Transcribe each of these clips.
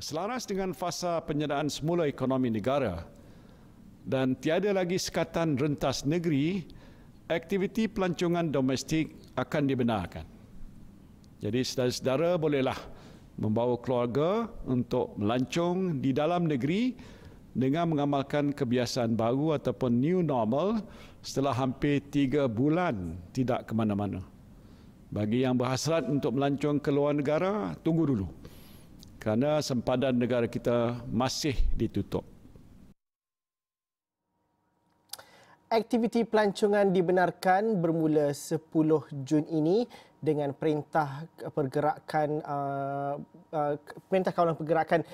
Selaras dengan fasa penyediaan semula ekonomi negara dan tiada lagi sekatan rentas negeri, aktiviti pelancongan domestik akan dibenarkan. Jadi saudara-saudara bolehlah membawa keluarga untuk melancong di dalam negeri dengan mengamalkan kebiasaan baru ataupun new normal setelah hampir 3 bulan tidak ke mana-mana. Bagi yang berhasrat untuk melancong ke luar negara, tunggu dulu. Kerana sempadan negara kita masih ditutup. Aktiviti pelancongan dibenarkan bermula 10 Jun ini dengan Perintah Kawalan Pergerakan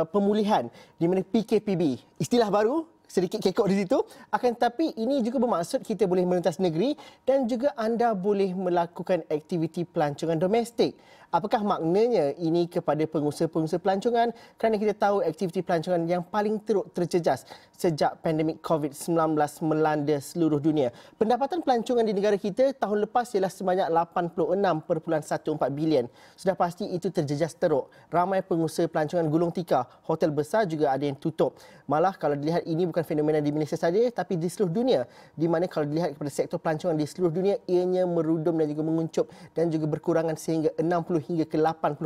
Pemulihan di mana PKPB. Istilah baru, sedikit kekok di situ. Akan tetapi ini juga bermaksud kita boleh melintas negeri dan juga anda boleh melakukan aktiviti pelancongan domestik. Apakah maknanya ini kepada pengusaha-pengusaha pelancongan? Kerana kita tahu aktiviti pelancongan yang paling teruk terjejas sejak pandemik COVID-19 melanda seluruh dunia. Pendapatan pelancongan di negara kita tahun lepas ialah sebanyak 86.14 bilion. Sudah pasti itu terjejas teruk. Ramai pengusaha pelancongan gulung tikar. Hotel besar juga ada yang tutup. Malah kalau dilihat ini bukan fenomena di Malaysia saja tapi di seluruh dunia. Di mana kalau dilihat kepada sektor pelancongan di seluruh dunia ianya merudum dan juga menguncup dan juga berkurangan sehingga 60 hingga ke 80%.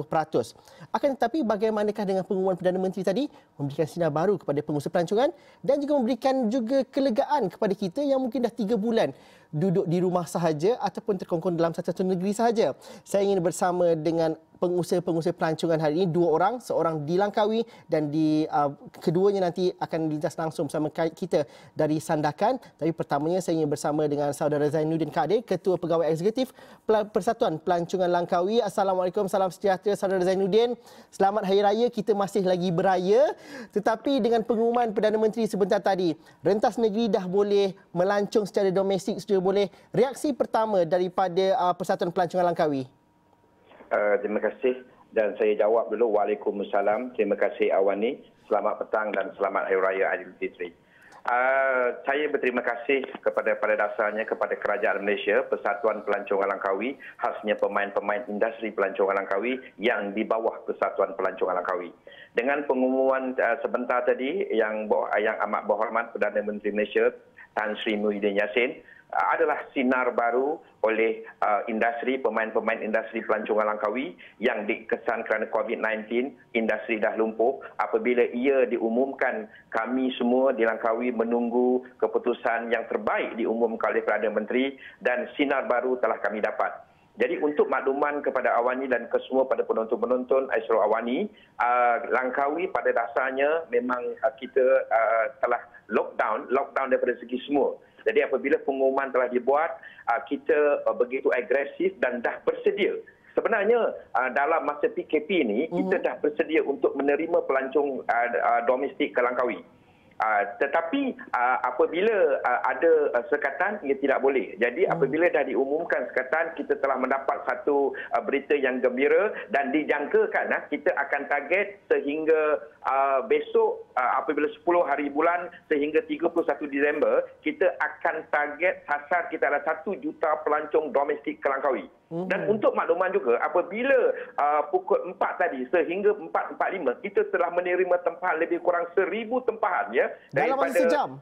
Akan tetapi bagaimanakah dengan pengumuman Perdana Menteri tadi memberikan sinar baru kepada pengusaha pelancongan dan juga memberikan juga kelegaan kepada kita yang mungkin dah 3 bulan duduk di rumah sahaja ataupun terkongkong dalam satu-satu negeri sahaja. Saya ingin bersama dengan pengusaha-pengusaha pelancongan hari ini, 2 orang, seorang di Langkawi dan keduanya nanti akan lintas langsung bersama kita dari Sandakan. Tapi pertamanya saya ingin bersama dengan saudara Zainuddin Kadir, Ketua Pegawai Eksekutif Persatuan Pelancongan Langkawi. Assalamualaikum, salam sejahtera saudara Zainuddin. Selamat Hari Raya, kita masih lagi beraya. Tetapi dengan pengumuman Perdana Menteri sebentar tadi, rentas negeri dah boleh melancong secara domestik, sudah boleh. Reaksi pertama daripada Persatuan Pelancongan Langkawi. Terima kasih dan saya jawab dulu. Waalaikumsalam. Terima kasih Awani. Selamat petang dan selamat Hari Raya Aidilfitri. Saya berterima kasih pada dasarnya kepada Kerajaan Malaysia, Persatuan Pelancongan Langkawi, khasnya pemain-pemain industri pelancongan Langkawi yang di bawah Persatuan Pelancongan Langkawi. Dengan pengumuman sebentar tadi yang amat berhormat Perdana Menteri Malaysia Tan Sri Muhyiddin Yassin, adalah sinar baru oleh industri, pemain-pemain industri pelancongan Langkawi yang dikesan kerana COVID-19, industri dah lumpuh. Apabila ia diumumkan, kami semua di Langkawi menunggu keputusan yang terbaik diumumkan oleh Perdana Menteri dan sinar baru telah kami dapat. Jadi untuk makluman kepada Awani dan kesemua pada penonton-penonton Astro Awani, Langkawi pada dasarnya memang kita telah lockdown daripada segi semua. Jadi apabila pengumuman telah dibuat, kita begitu agresif dan dah bersedia. Sebenarnya dalam masa PKP ini, kita dah bersedia untuk menerima pelancong domestik ke Langkawi. Tetapi apabila ada sekatan, ia tidak boleh. Jadi apabila dah diumumkan sekatan, kita telah mendapat satu berita yang gembira dan dijangkakan kita akan target sehingga besok apabila 10 hari bulan sehingga 31 Disember, kita akan target sasar kita ada 1 juta pelancong domestik ke Langkawi. Dan untuk makluman juga, apabila pukul 4 tadi sehingga 4.45, kita telah menerima tempahan lebih kurang 1,000 tempahan ya. Dalam masa sejam?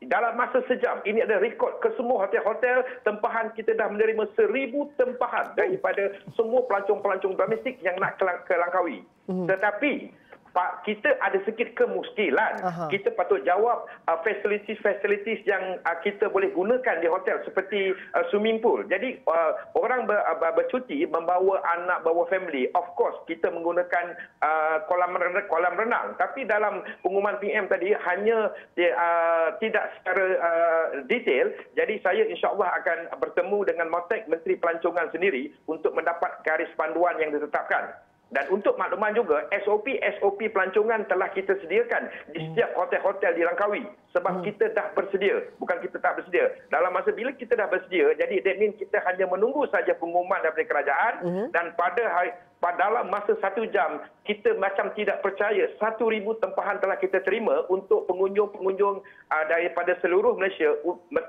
Dalam masa sejam. Ini ada rekod ke semua hotel-hotel tempahan. Kita dah menerima 1,000 tempahan daripada semua pelancong-pelancong domestik yang nak ke Langkawi. Tetapi Pak, kita ada sikit kemuskilan. Kita patut jawab fasilitis-fasilitis yang kita boleh gunakan di hotel seperti swimming pool. Jadi orang bercuti membawa anak, bawa family. Of course, kita menggunakan kolam renang. Tapi dalam pengumuman PM tadi hanya tidak secara detail. Jadi saya insya-Allah akan bertemu dengan Motek Menteri Pelancongan sendiri untuk mendapat garis panduan yang ditetapkan. Dan untuk makluman juga, SOP pelancongan telah kita sediakan di setiap hotel-hotel di Langkawi. Sebab kita dah bersedia, bukan kita tak bersedia. Dalam masa bila kita dah bersedia, jadi that means kita hanya menunggu saja pengumuman daripada kerajaan dan pada dalam masa 1 jam, kita macam tidak percaya 1,000 tempahan telah kita terima untuk pengunjung-pengunjung daripada seluruh Malaysia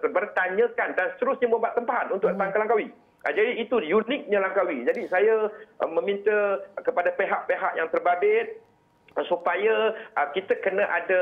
bertanyakan dan seterusnya membuat tempahan untuk datang ke Langkawi. Jadi itu uniknya Langkawi. Jadi saya meminta kepada pihak-pihak yang terbabit supaya kita kena ada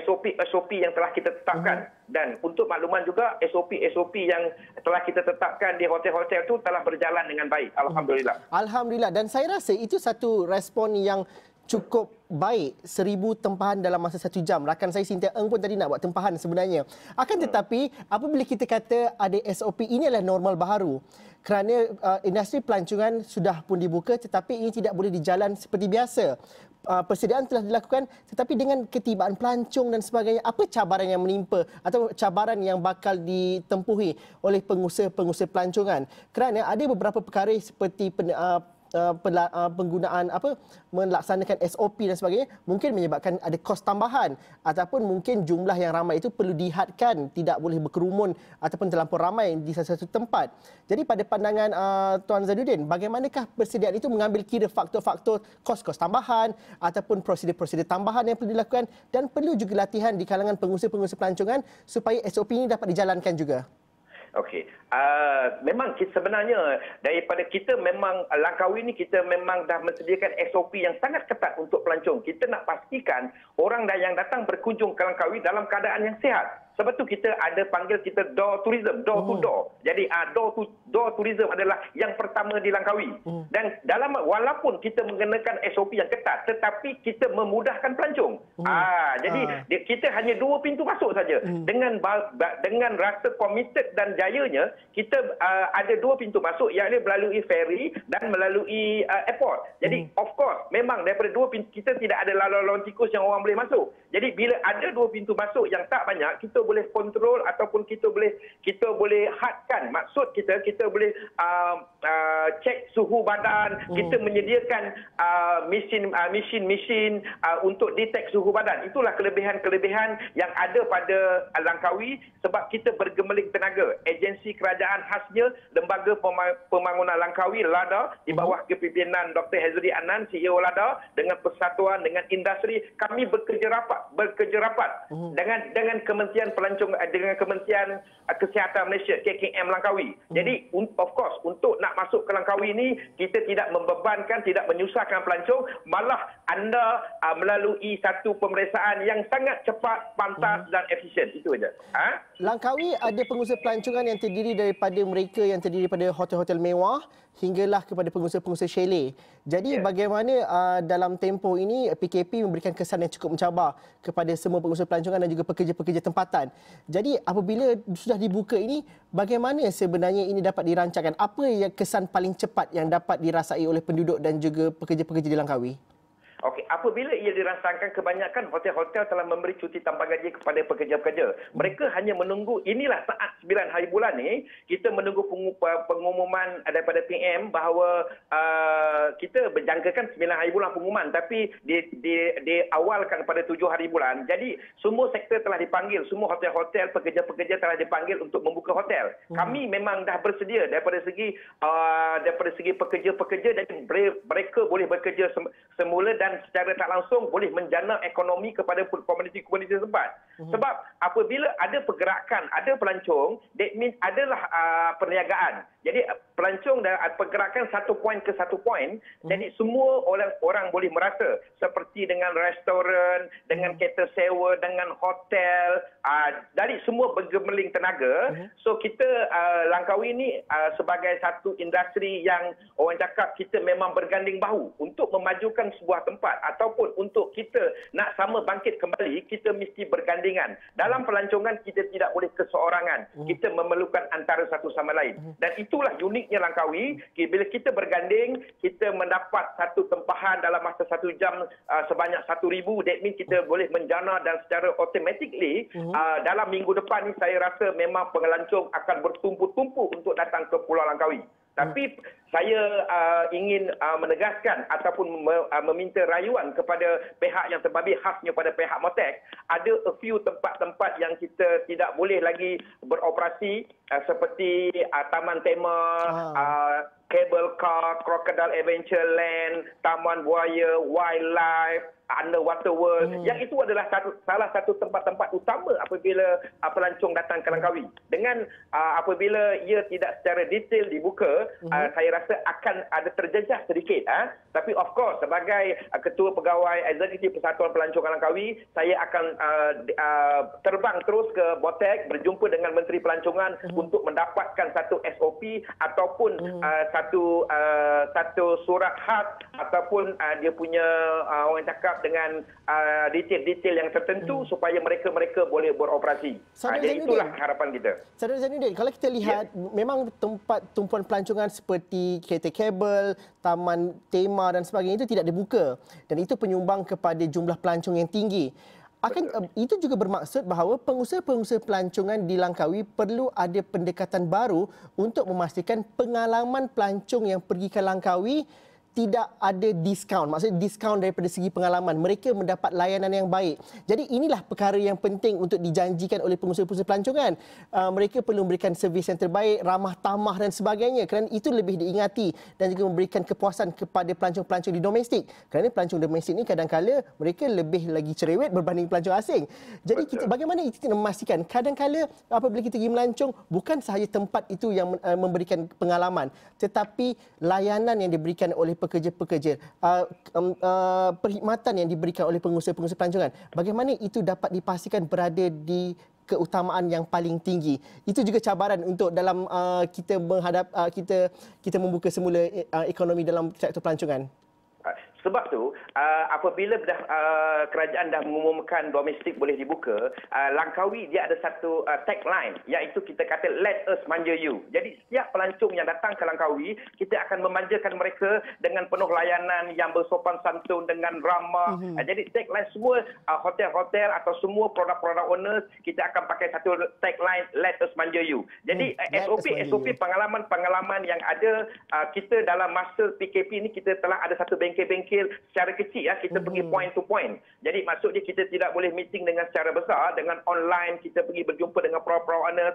SOP yang telah kita tetapkan. Dan untuk makluman juga, SOP yang telah kita tetapkan di hotel-hotel itu telah berjalan dengan baik. Alhamdulillah. Alhamdulillah. Dan saya rasa itu satu respon yang cukup baik. 1,000 tempahan dalam masa 1 jam. Rakan saya Cynthia Eng pun tadi nak buat tempahan sebenarnya. Akan tetapi, apabila kita kata ada SOP, ini adalah normal baharu. Kerana industri pelancongan sudah pun dibuka, tetapi ini tidak boleh dijalan seperti biasa. Persediaan telah dilakukan, tetapi dengan ketibaan pelancong dan sebagainya, apa cabaran yang menimpa atau cabaran yang bakal ditempuhi oleh pengusaha-pengusaha pelancongan? Kerana ada beberapa perkara seperti penggunaan melaksanakan SOP dan sebagainya mungkin menyebabkan ada kos tambahan ataupun mungkin jumlah yang ramai itu perlu dihadkan, tidak boleh berkerumun ataupun terlampau ramai di satu tempat. Jadi pada pandangan Tuan Zainuddin, bagaimanakah persediaan itu mengambil kira faktor-faktor kos-kos tambahan ataupun prosedur-prosedur tambahan yang perlu dilakukan, dan perlu juga latihan di kalangan pengusaha-pengusaha pelancongan supaya SOP ini dapat dijalankan juga? Okey. Memang sebenarnya daripada kita memang Langkawi ni kita memang dah menyediakan SOP yang sangat ketat untuk pelancong. Kita nak pastikan orang yang datang berkunjung ke Langkawi dalam keadaan yang sihat. Sebab tu kita ada panggil kita door tourism, door to door. Jadi door tourism adalah yang pertama di Langkawi. Dan dalam walaupun kita mengenakan SOP yang ketat, tetapi kita memudahkan pelancong. Jadi kita hanya 2 pintu masuk saja. Dengan rasa committed dan jayanya, kita ada 2 pintu masuk, iaitu melalui ferry dan melalui airport. Jadi of course memang daripada 2 pintu kita tidak ada laluan tikus yang orang boleh masuk. Jadi bila ada 2 pintu masuk yang tak banyak, kita boleh kontrol ataupun kita boleh hadkan. Maksud kita boleh cek suhu badan, kita menyediakan mesin untuk detect suhu badan. Itulah kelebihan-kelebihan yang ada pada Langkawi sebab kita bergemeling tenaga. Agensi kerajaan khasnya Lembaga Pembangunan Langkawi LADA di bawah kepimpinan Dr. Hazri Anan, CEO LADA, dengan persatuan dengan industri, kami bekerja rapat dengan Kementerian Pelancong, dengan Kementerian Kesihatan Malaysia KKM Langkawi. Jadi of course untuk nak masuk ke Langkawi ini kita tidak membebankan, tidak menyusahkan pelancong, malah anda melalui satu pemeriksaan yang sangat cepat, pantas dan efisien. Itu saja. Langkawi ada pengusaha pelancongan yang terdiri daripada mereka yang terdiri daripada hotel-hotel mewah hinggalah kepada pengusaha-pengusaha chalet. Jadi bagaimana dalam tempoh ini PKP memberikan kesan yang cukup mencabar kepada semua pengusaha pelancongan dan juga pekerja-pekerja tempatan. Jadi apabila sudah dibuka ini, bagaimana sebenarnya ini dapat dirancangkan? Apa yang kesan paling cepat yang dapat dirasai oleh penduduk dan juga pekerja-pekerja di Langkawi? Okey, apabila ia dirasakan, kebanyakan hotel-hotel telah memberi cuti tanpa gaji kepada pekerja-pekerja. Mereka hanya menunggu, inilah saat 9 hari bulan ni, kita menunggu pengumuman daripada PM bahawa kita berjangkakan 9 hari bulan pengumuman, tapi diawalkan pada 7 hari bulan. Jadi semua sektor telah dipanggil, semua hotel-hotel, pekerja-pekerja telah dipanggil untuk membuka hotel. Kami memang dah bersedia daripada segi pekerja-pekerja, dan mereka boleh bekerja semula dan secara tak langsung boleh menjana ekonomi kepada komuniti-komuniti tempat. Sebab apabila ada pergerakan, ada pelancong, that means adalah perniagaan. Jadi pelancong dan pergerakan satu poin ke satu poin, jadi semua orang boleh merasa seperti dengan restoran, dengan kereta sewa, dengan hotel, dari semua bergemeling tenaga. So kita Langkawi ini sebagai satu industri yang orang cakap kita memang berganding bahu untuk memajukan sebuah tempat, ataupun untuk kita nak sama bangkit kembali, kita mesti bergandingan. Dalam pelancongan kita tidak boleh keseorangan. Kita memerlukan antara satu sama lain. Dan itulah uniknya Langkawi. Bila kita berganding, kita mendapat satu tempahan dalam masa 1 jam sebanyak 1,000. That means kita boleh menjana, dan secara automatically dalam minggu depan ni saya rasa memang pelancong akan bertumpuk-tumpuk untuk datang ke Pulau Langkawi. Tapi saya ingin menegaskan ataupun meminta rayuan kepada pihak yang terbabit, khasnya pada pihak Motex. Ada a few tempat-tempat yang kita tidak boleh lagi beroperasi seperti Taman Tema, Cable Car, Crocodile Adventure Land, Taman Buaya, Wildlife, Underwater World. Yang itu adalah salah satu tempat-tempat utama apabila pelancong datang ke Langkawi. Dengan apabila ia tidak secara detail dibuka, saya rasa akan ada terjejah sedikit. Tapi of course, sebagai Ketua Pegawai Eksekutif Persatuan Pelancong Langkawi, saya akan terbang terus ke Botek, berjumpa dengan Menteri Pelancongan untuk mendapatkan satu SOP ataupun satu surat khas ataupun dia punya orang cakap dengan detail-detail yang tertentu supaya mereka boleh beroperasi. Jadi itulah harapan kita. Saudara Zainuddin, kalau kita lihat memang tempat tumpuan pelancongan seperti kereta kabel, taman tema dan sebagainya itu tidak dibuka dan itu penyumbang kepada jumlah pelancong yang tinggi. Itu juga bermaksud bahawa pengusaha-pengusaha pelancongan di Langkawi perlu ada pendekatan baru untuk memastikan pengalaman pelancong yang pergi ke Langkawi tidak ada diskaun. Maksudnya diskaun daripada segi pengalaman. Mereka mendapat layanan yang baik. Jadi inilah perkara yang penting untuk dijanjikan oleh pengusaha-pengusaha pelancongan. Mereka perlu memberikan servis yang terbaik, ramah tamah dan sebagainya. Kerana itu lebih diingati dan juga memberikan kepuasan kepada pelancong-pelancong di domestik. Kerana pelancong domestik ini kadang-kala mereka lebih lagi cerewet berbanding pelancong asing. Jadi bagaimana kita memastikan kadang-kala apabila kita pergi melancong, bukan sahaja tempat itu yang memberikan pengalaman, tetapi layanan yang diberikan oleh pekerja-pekerja, perkhidmatan yang diberikan oleh pengusaha-pengusaha pelancongan, bagaimana itu dapat dipastikan berada di keutamaan yang paling tinggi. Itu juga cabaran untuk dalam kita kita membuka semula ekonomi dalam sektor pelancongan. Sebab tu, apabila kerajaan dah mengumumkan domestik boleh dibuka, Langkawi dia ada satu tagline, iaitu kita kata let us manja you. Jadi setiap pelancong yang datang ke Langkawi, kita akan memanjakan mereka dengan penuh layanan yang bersopan santun, dengan ramah. Jadi tagline semua hotel-hotel atau semua produk-produk owners, kita akan pakai satu tagline let us manja you. Jadi SOP pengalaman yang ada, kita dalam masa PKP ini kita telah ada satu bengkel-bengkel secara kecil, kita pergi point to point. Jadi maksud dia kita tidak boleh meeting dengan secara besar, dengan online kita pergi berjumpa dengan pro-pro owners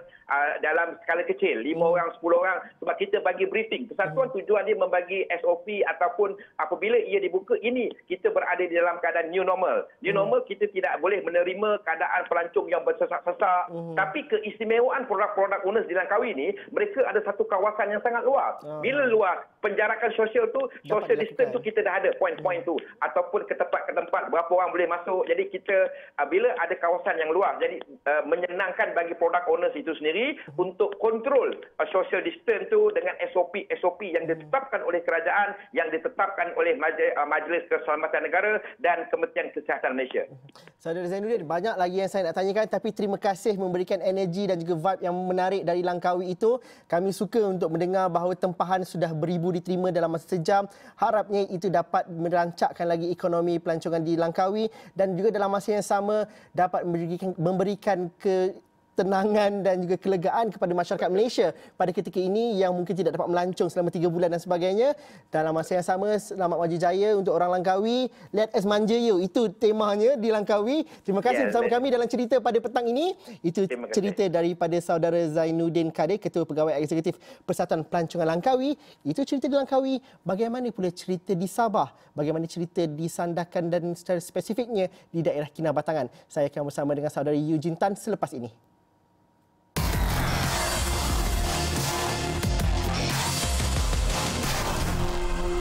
dalam skala kecil, 5 orang, 10 orang, sebab kita bagi briefing. Persatuan tujuan dia membagi SOP ataupun apabila ia dibuka, ini kita berada di dalam keadaan new normal. New normal kita tidak boleh menerima keadaan pelancong yang bersesak-sesak. Tapi keistimewaan produk-produk owners di Langkawi ini, mereka ada satu kawasan yang sangat luas. Bila luas, penjarakan sosial tu, social distance tu kita dah ada poin tu, ataupun ke tempat berapa orang boleh masuk. Jadi kita bila ada kawasan yang luas, jadi menyenangkan bagi produk owners itu sendiri untuk kontrol social distance tu dengan SOP yang ditetapkan oleh kerajaan, yang ditetapkan oleh Majlis Keselamatan Negara dan Kementerian Kesihatan Malaysia. Saudara Zainuddin, banyak lagi yang saya nak tanyakan, tapi terima kasih memberikan energi dan juga vibe yang menarik dari Langkawi itu. Kami suka untuk mendengar bahawa tempahan sudah beribu diterima dalam masa sejam. Harapnya itu dapat merancakkan lagi ekonomi pelancongan di Langkawi dan juga dalam masa yang sama dapat memberikan ketenangan dan juga kelegaan kepada masyarakat Malaysia pada ketika ini yang mungkin tidak dapat melancong selama 3 bulan dan sebagainya. Dalam masa yang sama, selamat maju jaya untuk orang Langkawi. Let us manja you. Itu temanya di Langkawi. Terima kasih bersama kami dalam cerita pada petang ini. Itu cerita daripada saudara Zainuddin Kadir, Ketua Pegawai Eksekutif Persatuan Pelancongan Langkawi. Itu cerita di Langkawi. Bagaimana pula cerita di Sabah? Bagaimana cerita di Sandakan dan secara spesifiknya di daerah Kinabatangan? Saya akan bersama dengan saudara Eugene Tan selepas ini.